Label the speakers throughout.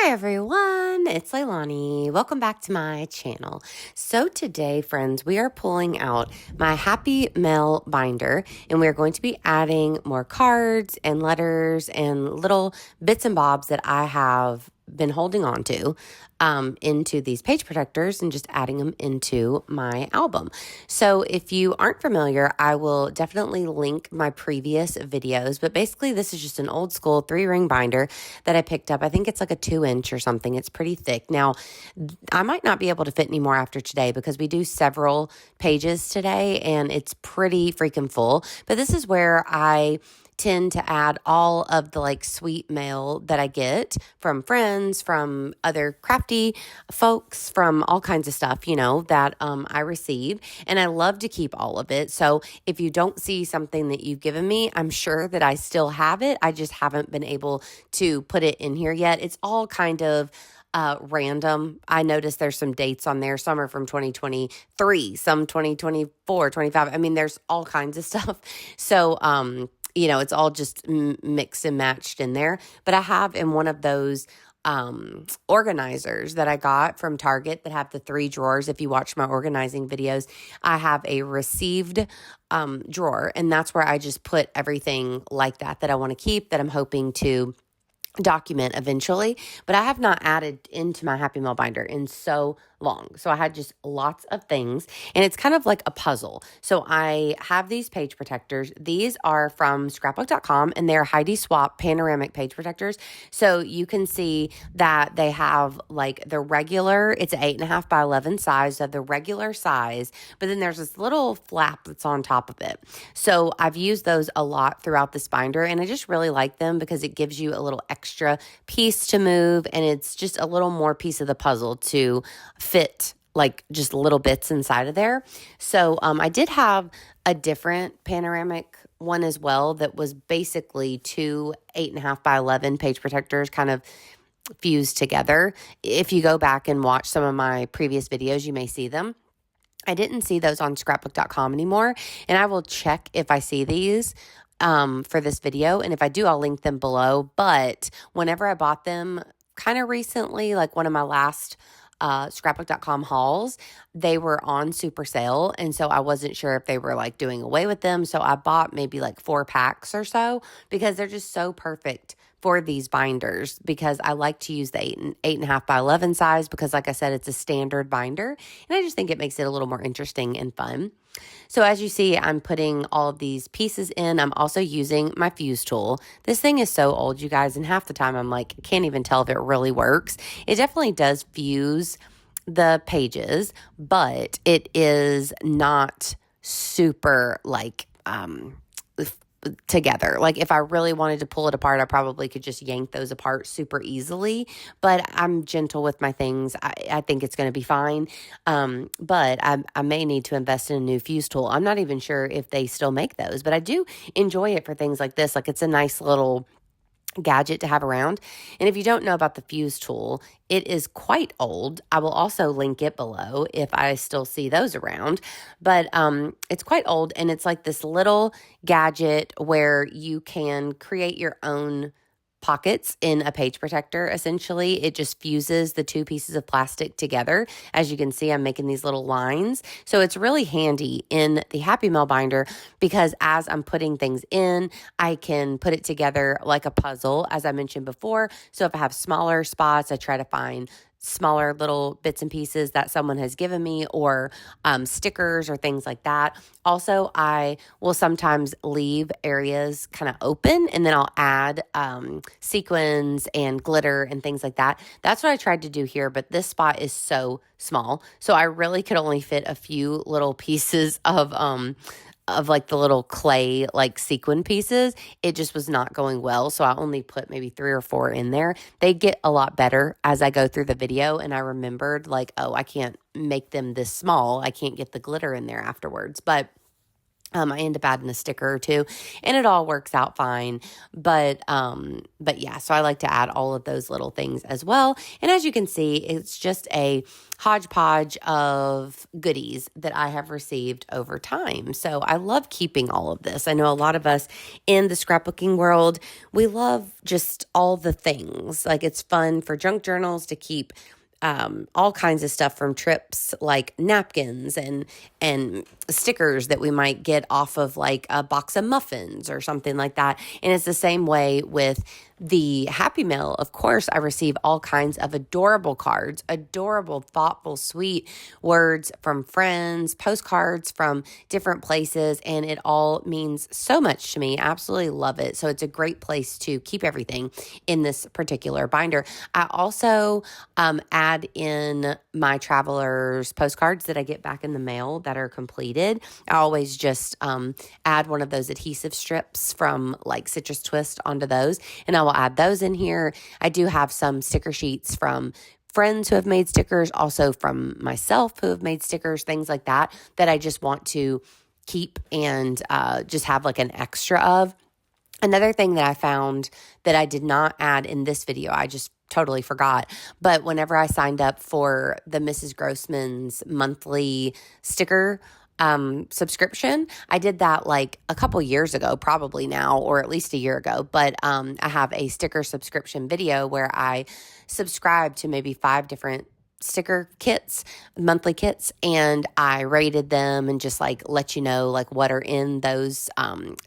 Speaker 1: Hi everyone, it's Leilani. Welcome back to my channel. So today, friends, we are pulling out my Happy Mail binder and we're going to be adding more cards and letters and little bits and bobs that I have been holding on to into these page protectors and just adding them into my album. So if you aren't familiar, I will definitely link my previous videos, but basically this is just an old school 3-ring binder that I picked up. I think it's like a 2-inch or something. It's pretty thick. Now, I might not be able to fit any more after today because we do several pages today and it's pretty freaking full, but this is where I tend to add all of the like sweet mail that I get from friends, from other crafty folks, from all kinds of stuff, that I receive. And I love to keep all of it. So if you don't see something that you've given me, I'm sure that I still have it. I just haven't been able to put it in here yet. It's all kind of random. I noticed there's some dates on there. Some are from 2023, some 2024, 25. I mean, there's all kinds of stuff. So, it's all just mixed and matched in there. But I have in one of those organizers that I got from Target that have the 3 drawers. If you watch my organizing videos, I have a received drawer, and that's where I just put everything like that I want to keep, that I'm hoping to document eventually. But I have not added into my Happy Mail binder in so long. So I had just lots of things, and it's kind of like a puzzle. So I have these page protectors. These are from scrapbook.com, and they're Heidi Swap panoramic page protectors. So you can see that they have like the regular, it's 8.5 by 11 size, so the regular size, but then there's this little flap that's on top of it. So I've used those a lot throughout this binder, and I just really like them because it gives you a little extra piece to move, and it's just a little more piece of the puzzle to fit like just little bits inside of there. So I did have a different panoramic one as well that was basically 2 8.5 by 11 page protectors kind of fused together. If you go back and watch some of my previous videos, you may see them. I didn't see those on scrapbook.com anymore, and I will check if I see these for this video, and if I do, I'll link them below. But whenever I bought them kind of recently, like one of my last scrapbook.com hauls, they were on super sale, and so I wasn't sure if they were like doing away with them, so I bought maybe like 4 packs or so because they're just so perfect for these binders, because I like to use the 8.5 by 11 size because, like I said, it's a standard binder, and I just think it makes it a little more interesting and fun. So as you see, I'm putting all of these pieces in. I'm also using my fuse tool. This thing is so old, you guys, and half the time I'm like, can't even tell if it really works. It definitely does fuse the pages, but it is not super like together. Like if I really wanted to pull it apart, I probably could just yank those apart super easily, but I'm gentle with my things. I think it's going to be fine. But I may need to invest in a new fuse tool. I'm not even sure if they still make those, but I do enjoy it for things like this. Like it's a nice little gadget to have around. And if you don't know about the fuse tool, it is quite old. I will also link it below if I still see those around. But it's quite old, and it's like this little gadget where you can create your own pockets in a page protector. Essentially, it just fuses the 2 pieces of plastic together. As you can see, I'm making these little lines. So it's really handy in the Happy Mail binder because as I'm putting things in, I can put it together like a puzzle, as I mentioned before. So if I have smaller spots, I try to find smaller little bits and pieces that someone has given me, or stickers or things like that. Also, I will sometimes leave areas kind of open, and then I'll add sequins and glitter and things like that. That's what I tried to do here, but this spot is so small. So I really could only fit a few little pieces of like the little clay like sequin pieces. It just was not going well, so I only put maybe 3 or 4 in there. They get a lot better as I go through the video, and I remembered like, oh, I can't make them this small. I can't get the glitter in there afterwards. But I end up adding a sticker or two, and it all works out fine. But yeah, so I like to add all of those little things as well. And as you can see, it's just a hodgepodge of goodies that I have received over time. So I love keeping all of this. I know a lot of us in the scrapbooking world, we love just all the things. Like, it's fun for junk journals to keep all kinds of stuff from trips, like napkins and stickers that we might get off of like a box of muffins or something like that. And it's the same way with the Happy Mail. Of course, I receive all kinds of adorable cards, adorable, thoughtful, sweet words from friends, postcards from different places, and it all means so much to me. I absolutely love it. So it's a great place to keep everything in this particular binder. I also add in my travelers postcards that I get back in the mail that are completed. I always just add one of those adhesive strips from like Citrus Twist onto those, and I will add those in here. I do have some sticker sheets from friends who have made stickers, also from myself who have made stickers, things like that, that I just want to keep and just have like an extra of. Another thing that I found that I did not add in this video, I just totally forgot, but whenever I signed up for the Mrs. Grossman's monthly sticker subscription, I did that like a couple years ago, probably now, or at least a year ago. But I have a sticker subscription video where I subscribe to maybe 5 different sticker kits, monthly kits, and I rated them and just like let you know like what are in those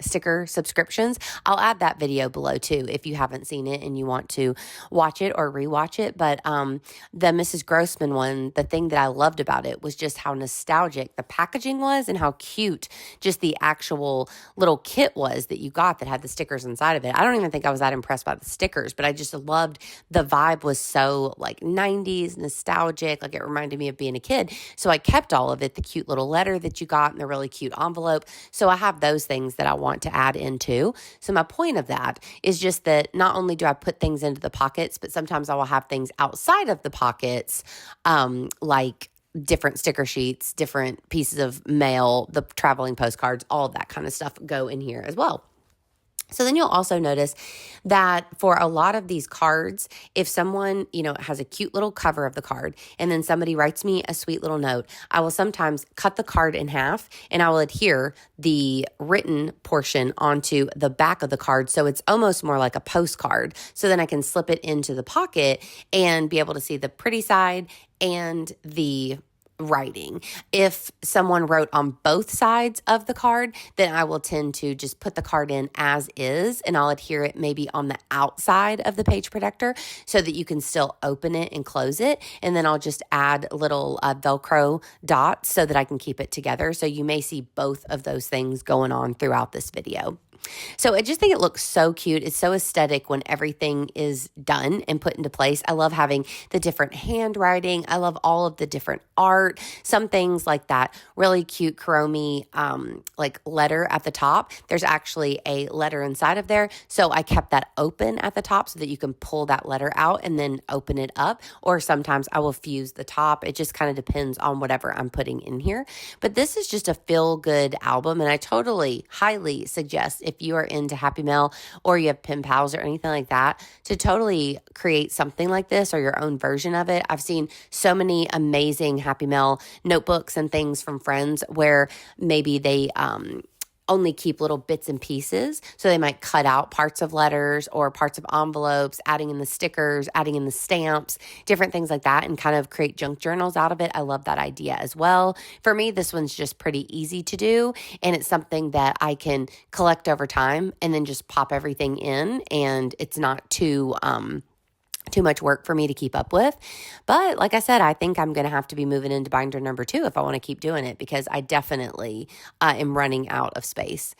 Speaker 1: sticker subscriptions. I'll add that video below too if you haven't seen it and you want to watch it or rewatch it. But the Mrs. Grossman one, the thing that I loved about it was just how nostalgic the packaging was and how cute just the actual little kit was that you got that had the stickers inside of it. I don't even think I was that impressed by the stickers, but I just loved the vibe was so like 90s nostalgic. Like, it reminded me of being a kid. So I kept all of it, the cute little letter that you got and the really cute envelope. So I have those things that I want to add in too. So my point of that is just that not only do I put things into the pockets, but sometimes I will have things outside of the pockets, like different sticker sheets, different pieces of mail, the traveling postcards, all of that kind of stuff go in here as well. So then you'll also notice that for a lot of these cards, if someone, has a cute little cover of the card and then somebody writes me a sweet little note, I will sometimes cut the card in half and I will adhere the written portion onto the back of the card. So it's almost more like a postcard. So then I can slip it into the pocket and be able to see the pretty side and the writing. If someone wrote on both sides of the card, then I will tend to just put the card in as is, and I'll adhere it maybe on the outside of the page protector so that you can still open it and close it. And then I'll just add little Velcro dots so that I can keep it together. So you may see both of those things going on throughout this video. So I just think it looks so cute. It's so aesthetic when everything is done and put into place. I love having the different handwriting. I love all of the different art. Some things like that really cute Kuromi like letter at the top. There's actually a letter inside of there. So I kept that open at the top so that you can pull that letter out and then open it up. Or sometimes I will fuse the top. It just kind of depends on whatever I'm putting in here. But this is just a feel-good album, and I totally, highly suggest if you are into Happy Mail or you have pen pals or anything like that, to totally create something like this or your own version of it. I've seen so many amazing Happy Mail notebooks and things from friends where maybe they only keep little bits and pieces. So they might cut out parts of letters or parts of envelopes, adding in the stickers, adding in the stamps, different things like that, and kind of create junk journals out of it. I love that idea as well. For me, this one's just pretty easy to do, and it's something that I can collect over time and then just pop everything in, and it's not too much work for me to keep up with. But like I said, I think I'm going to have to be moving into binder number 2 if I want to keep doing it, because I definitely am running out of space.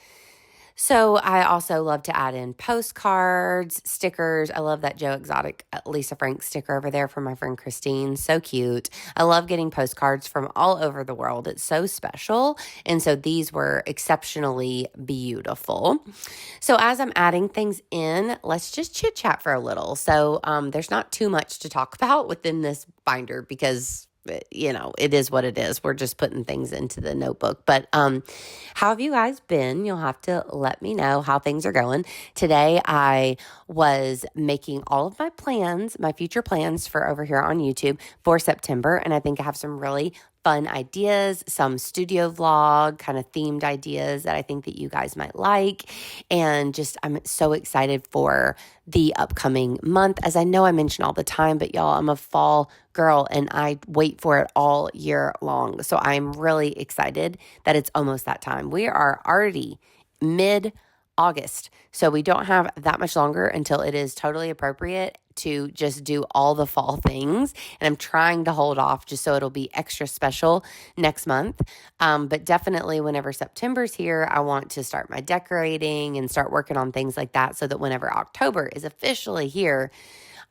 Speaker 1: So I also love to add in postcards, stickers. I love that Joe Exotic Lisa Frank sticker over there from my friend Christine. So cute. I love getting postcards from all over the world. It's so special. And so these were exceptionally beautiful. So as I'm adding things in, let's just chit chat for a little. So there's not too much to talk about within this binder because it is what it is. We're just putting things into the notebook. But how have you guys been? You'll have to let me know how things are going. Today, I was making all of my plans, my future plans for over here on YouTube for September. And I think I have some really fun ideas, some studio vlog kind of themed ideas that I think that you guys might like. And just, I'm so excited for the upcoming month. As I know I mention all the time, but y'all, I'm a fall girl and I wait for it all year long. So I'm really excited that it's almost that time. We are already mid-August. So we don't have that much longer until it is totally appropriate to just do all the fall things. And I'm trying to hold off just so it'll be extra special next month. But definitely whenever September's here, I want to start my decorating and start working on things like that so that whenever October is officially here,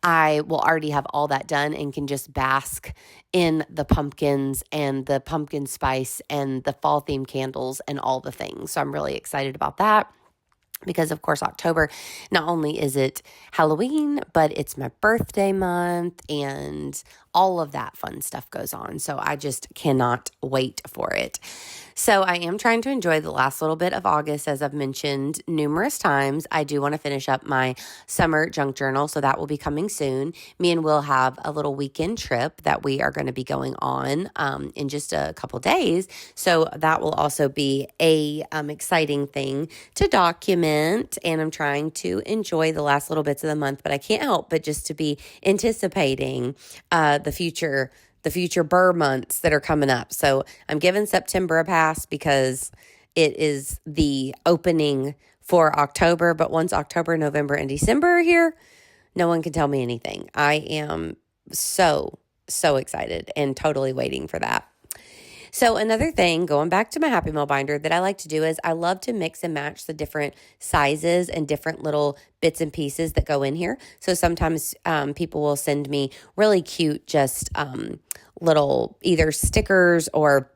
Speaker 1: I will already have all that done and can just bask in the pumpkins and the pumpkin spice and the fall themed candles and all the things. So I'm really excited about that. Because, of course, October, not only is it Halloween, but it's my birthday month and all of that fun stuff goes on. So I just cannot wait for it. So I am trying to enjoy the last little bit of August, as I've mentioned numerous times. I do want to finish up my summer junk journal, so that will be coming soon. Me and Will have a little weekend trip that we are going to be going on in just a couple days. So that will also be a exciting thing to document, and I'm trying to enjoy the last little bits of the month, but I can't help but just to be anticipating the future burr months that are coming up. So I'm giving September a pass because it is the opening for October. But once October, November, and December are here, no one can tell me anything. I am so excited and totally waiting for that. So another thing, going back to my Happy Mail binder, that I like to do is I love to mix and match the different sizes and different little bits and pieces that go in here. So sometimes people will send me really cute, just little either stickers, or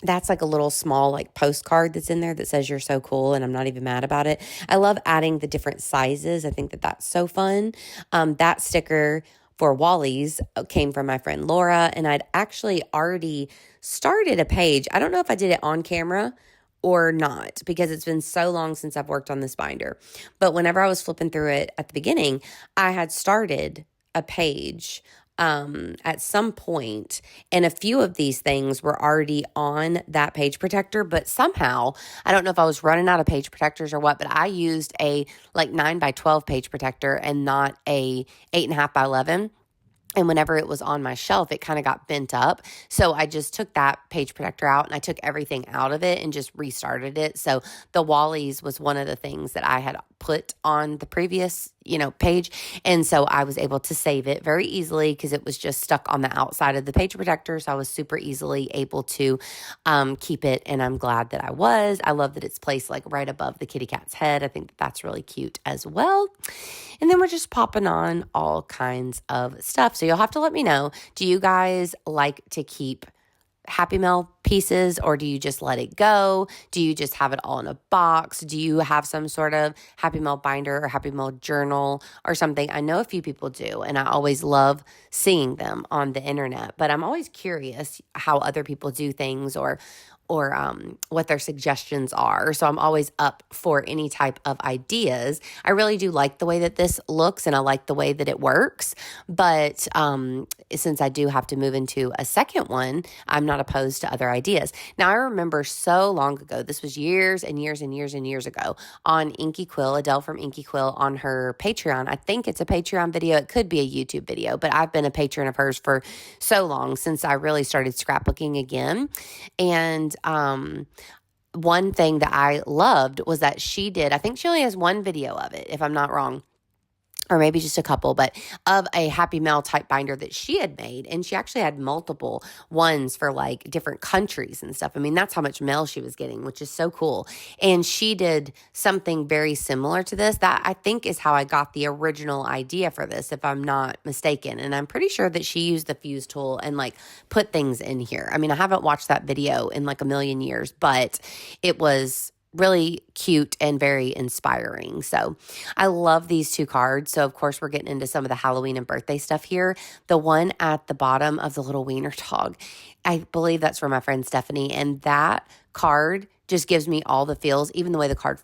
Speaker 1: that's like a little small like postcard that's in there that says you're so cool, and I'm not even mad about it. I love adding the different sizes. I think that that's so fun. That sticker for Wally's came from my friend Laura, and I'd actually already started a page. I don't know if I did it on camera or not because it's been so long since I've worked on this binder. But whenever I was flipping through it at the beginning, I had started a page at some point, and a few of these things were already on that page protector, but somehow, I don't know if I was running out of page protectors or what, but I used a like 9x12 page protector and not a 8.5x11. And whenever it was on my shelf, it kind of got bent up. So I just took that page protector out and I took everything out of it and just restarted it. So the Wally's was one of the things that I had put on the previous, page. And so I was able to save it very easily because it was just stuck on the outside of the page protector. So I was super easily able to keep it. And I'm glad that I was. I love that it's placed like right above the kitty cat's head. I think that's really cute as well. And then we're just popping on all kinds of stuff. So you'll have to let me know. Do you guys like to keep Happy Mail pieces, or do you just let it go? Do you just have it all in a box? Do you have some sort of Happy Mail binder or Happy Mail journal or something? I know a few people do, and I always love seeing them on the internet, but I'm always curious how other people do things or what their suggestions are. So I'm always up for any type of ideas. I really do like the way that this looks, and I like the way that it works. But since I do have to move into a second one, I'm not opposed to other ideas. Now, I remember so long ago, this was years and years and years and years ago, on Inky Quill, Adele from Inky Quill, on her Patreon. I think it's a Patreon video. It could be a YouTube video, but I've been a patron of hers for so long, since I really started scrapbooking again. And one thing that I loved was that she did, I think she only has one video of it, if I'm not wrong, or maybe just a couple, but of a Happy Mail type binder that she had made. And she actually had multiple ones for like different countries and stuff. I mean, that's how much mail she was getting, which is so cool. And she did something very similar to this. That I think is how I got the original idea for this, if I'm not mistaken. And I'm pretty sure that she used the fuse tool and like put things in here. I mean, I haven't watched that video in like a million years, but it was really cute and very inspiring. So I love these two cards. So of course we're getting into some of the Halloween and birthday stuff here. The one at the bottom of the little wiener dog, I believe that's from my friend Stephanie. And that card just gives me all the feels. Even the way the card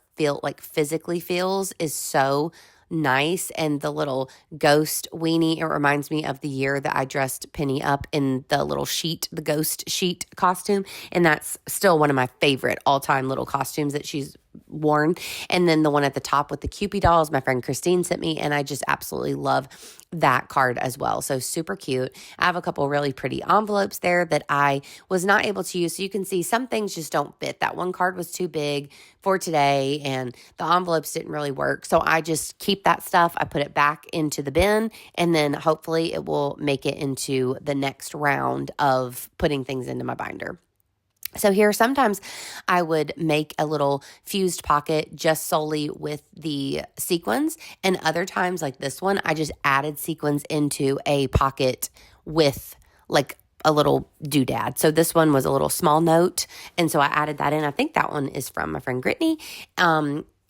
Speaker 1: physically feels is so nice. And the little ghost weenie, it reminds me of the year that I dressed Penny up in the little sheet, the ghost sheet costume. And that's still one of my favorite all-time little costumes that she's worn. And then the one at the top with the Cupid dolls, my friend Christine sent me, and I just absolutely love that card as well. So super cute. I have a couple really pretty envelopes there that I was not able to use. So you can see some things just don't fit. That one card was too big for today and the envelopes didn't really work. So I just keep that stuff. I put it back into the bin, and then hopefully it will make it into the next round of putting things into my binder. So here, sometimes I would make a little fused pocket just solely with the sequins. And other times, like this one, I just added sequins into a pocket with like a little doodad. So this one was a little small note. And so I added that in. I think that one is from my friend Brittany.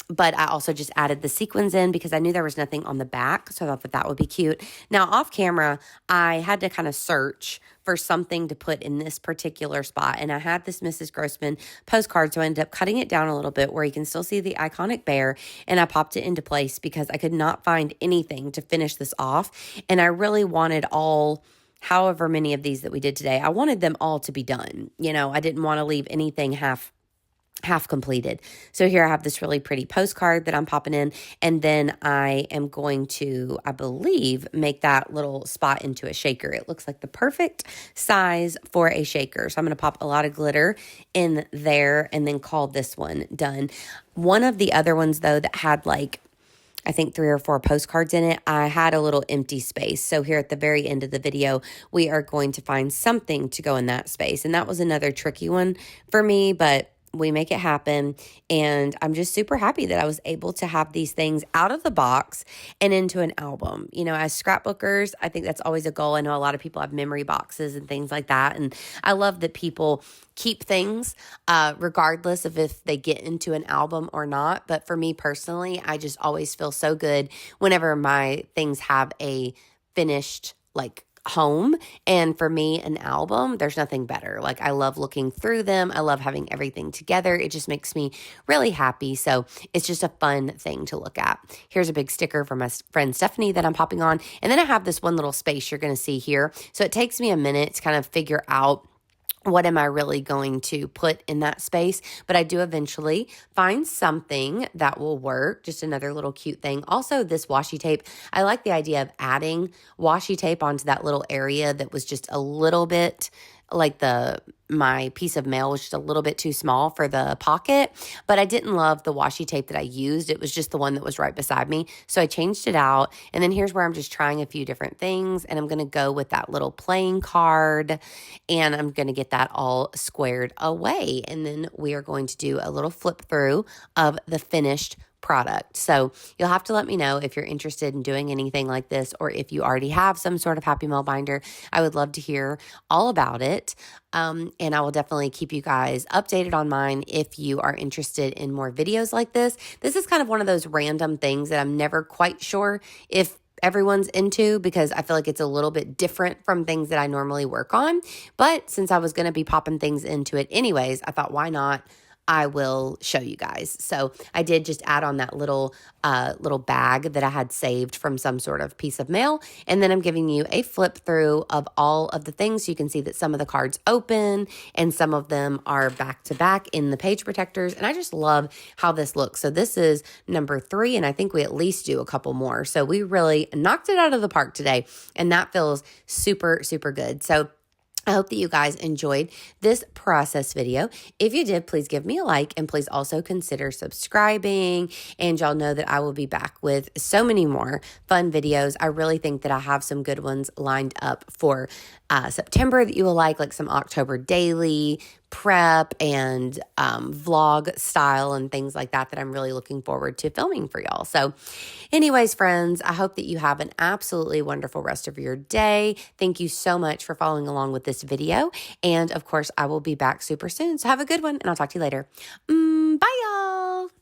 Speaker 1: But I also just added the sequins in because I knew there was nothing on the back. So I thought that would be cute. Now, off camera, I had to kind of search for something to put in this particular spot. And I had this Mrs. Grossman postcard, so I ended up cutting it down a little bit where you can still see the iconic bear. And I popped it into place because I could not find anything to finish this off. And I really wanted however many of these that we did today, I wanted them all to be done. I didn't want to leave anything half completed. So here I have this really pretty postcard that I'm popping in, and then I am going to, I believe, make that little spot into a shaker. It looks like the perfect size for a shaker. So I'm going to pop a lot of glitter in there and then call this one done. One of the other ones though that had I think 3 or 4 postcards in it, I had a little empty space. So here at the very end of the video, we are going to find something to go in that space. And that was another tricky one for me, but we make it happen. And I'm just super happy that I was able to have these things out of the box and into an album. As scrapbookers, I think that's always a goal. I know a lot of people have memory boxes and things like that. And I love that people keep things regardless of if they get into an album or not. But for me personally, I just always feel so good whenever my things have a finished home. And for me, an album, there's nothing better. I love looking through them. I love having everything together. It just makes me really happy. So it's just a fun thing to look at. Here's a big sticker from my friend Stephanie that I'm popping on. And then I have this one little space you're going to see here. So it takes me a minute to kind of figure out what am I really going to put in that space? But I do eventually find something that will work. Just another little cute thing. Also, this washi tape. I like the idea of adding washi tape onto that little area that was just a little bit my piece of mail was just a little bit too small for the pocket, but I didn't love the washi tape that I used. It was just the one that was right beside me. So I changed it out. And then here's where I'm just trying a few different things. And I'm going to go with that little playing card, and I'm going to get that all squared away. And then we are going to do a little flip through of the finished product. So you'll have to let me know if you're interested in doing anything like this, or if you already have some sort of Happy Mail binder. I would love to hear all about it. And I will definitely keep you guys updated on mine if you are interested in more videos like this. This is kind of one of those random things that I'm never quite sure if everyone's into, because I feel like it's a little bit different from things that I normally work on. But since I was going to be popping things into it anyways, I thought, why not? I will show you guys. So I did just add on that little bag that I had saved from some sort of piece of mail. And then I'm giving you a flip through of all of the things. So you can see that some of the cards open and some of them are back to back in the page protectors. And I just love how this looks. So this is number 3, and I think we at least do a couple more. So we really knocked it out of the park today, and that feels super, super good. So I hope that you guys enjoyed this process video. If you did, please give me a like, and please also consider subscribing. And y'all know that I will be back with so many more fun videos. I really think that I have some good ones lined up for September that you will like some October daily prep and vlog style and things like that I'm really looking forward to filming for y'all. So anyways, friends, I hope that you have an absolutely wonderful rest of your day. Thank you so much for following along with this video. And of course, I will be back super soon. So have a good one, and I'll talk to you later. Bye, y'all.